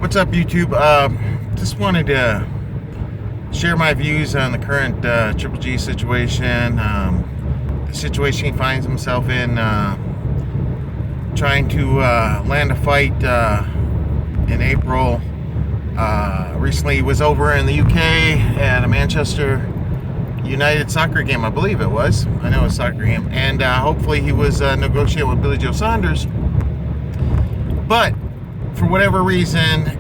What's up, YouTube? Just wanted to share my views on the current Triple G situation. The situation he finds himself in, trying to land a fight in April. Recently, he was over in the UK at a Manchester United soccer game, I believe it was. I know it was a soccer game. And hopefully he was negotiating with Billy Joe Saunders. But for whatever reason,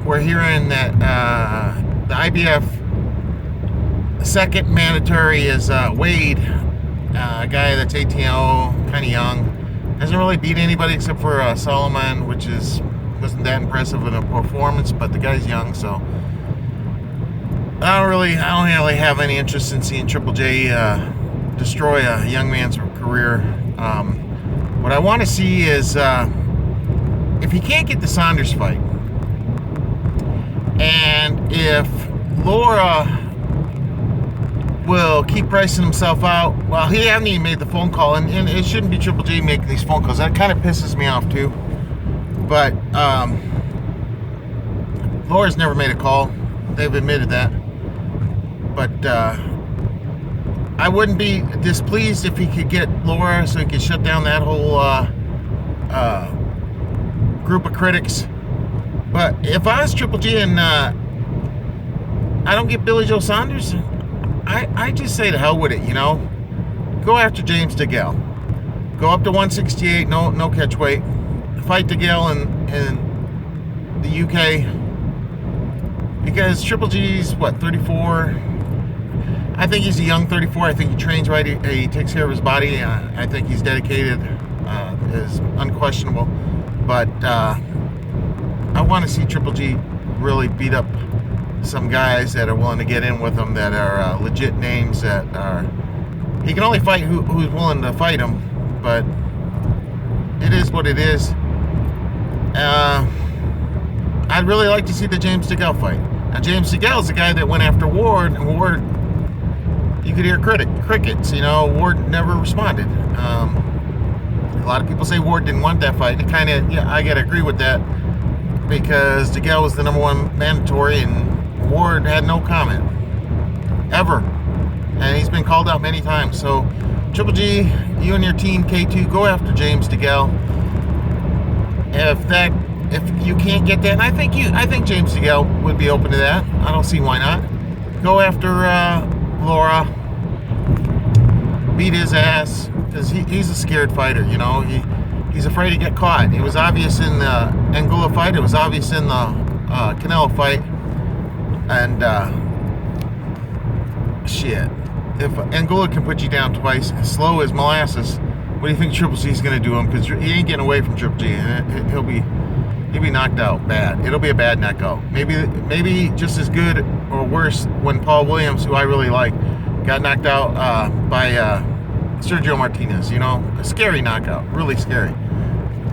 we're hearing that the IBF second mandatory is Wade, a guy that's 18-0, kind of young. Hasn't really beat anybody except for Solomon, which wasn't that impressive in a performance, but the guy's young, so I don't really have any interest in seeing Triple J destroy a young man's career. What I want to see is if he can't get the Saunders fight, and if Lara will keep pricing himself out, well, he hasn't even made the phone call, and it shouldn't be Triple J making these phone calls. That kind of pisses me off too. But Lara's never made a call. They've admitted that. But I wouldn't be displeased if he could get Lara so he could shut down that whole group of critics. But if I was Triple G and I don't get Billy Joe Saunders, I just say to hell with it, you know. Go after James Degale. Go up to 168, no catch weight. Fight Degale in the UK. Because Triple G's, 34? I think he's a young 34. I think he trains right. He takes care of his body. I think he's dedicated. Is unquestionable. But I want to see Triple G really beat up some guys that are willing to get in with him, that are legit names, that are... He can only fight who's willing to fight him, but it is what it is. I'd really like to see the James Degale fight. Now, James Degale is the guy that went after Ward, and Ward, you could hear crickets, you know. Ward never responded. A lot of people say Ward didn't want that fight. And I gotta agree with that, because Degale was the #1 mandatory, and Ward had no comment ever, and he's been called out many times. So, Triple G, you and your team K2, go after James Degale. If you can't get that, and I think James Degale would be open to that. I don't see why not. Go after Lara, beat his ass, because he's a scared fighter. You know, he's afraid to get caught. It was obvious in the Angulo fight. It was obvious in the Canelo fight. And shit, if Angulo can put you down twice, slow as molasses, what do you think Triple G's gonna do him? Because he ain't getting away from Triple G. He'll be knocked out bad. It'll be a bad knockout. Maybe just as good or worse when Paul Williams, who I really like, got knocked out by Sergio Martinez. You know, a scary knockout, really scary.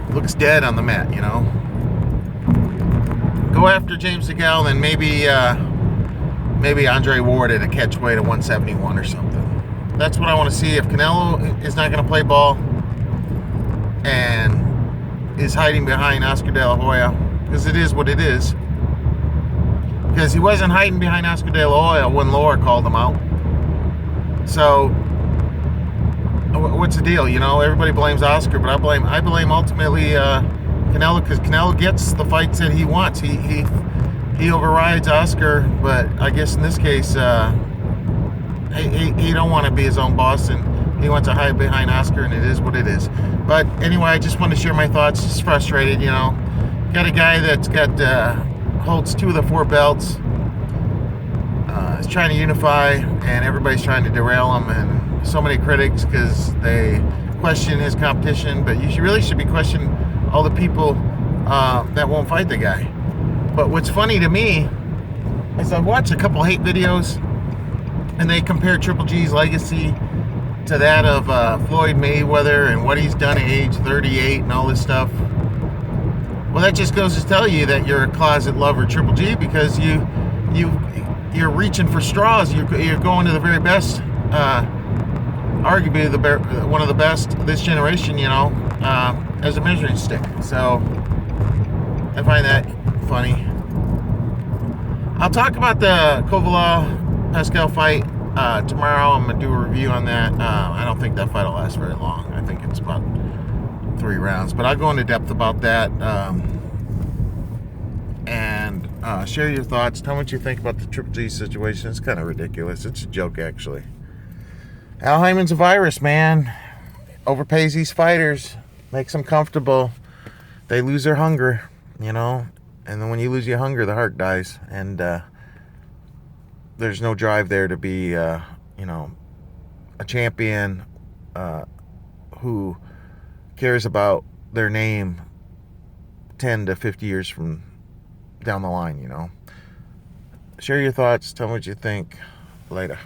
Looks dead on the mat. You know. Go after James Degale, and maybe Andre Ward at a catch weight of 171 or something. That's what I want to see. If Canelo is not going to play ball and is hiding behind Oscar De La Hoya, because it is what it is. Because he wasn't hiding behind Oscar De La Hoya when Lara called him out. So what's the deal? You know, everybody blames Oscar, but I blame ultimately Canelo, because Canelo gets the fights that he wants. He overrides Oscar, but I guess in this case, he don't want to be his own boss, and he wants to hide behind Oscar, and it is what it is. But anyway, I just want to share my thoughts. Just frustrated, you know. Got a guy that's holds 2 of the 4 belts. Is trying to unify, and everybody's trying to derail him, and so many critics because they question his competition. But you really should be questioning all the people that won't fight the guy. But what's funny to me is I've watched a couple hate videos, and they compare Triple G's legacy to that of Floyd Mayweather and what he's done at age 38 and all this stuff. Well, that just goes to tell you that you're a closet lover, Triple G, because you're reaching for straws. You're going to the very best, arguably one of the best of this generation, you know, as a measuring stick. So I find that funny. I'll talk about the Kovalov-Pascal fight tomorrow. I'm going to do a review on that. I don't think that fight will last very long. I think it's about 3 rounds. But I'll go into depth about that. And share your thoughts. Tell me what you think about the Triple G situation. It's kind of ridiculous. It's a joke, actually. Al Hyman's a virus, man. Overpays these fighters. Makes them comfortable. They lose their hunger, you know. And then when you lose your hunger, the heart dies. And there's no drive there to be, a champion who cares about their name 10 to 50 years from down the line, you know. Share your thoughts. Tell me what you think. Later.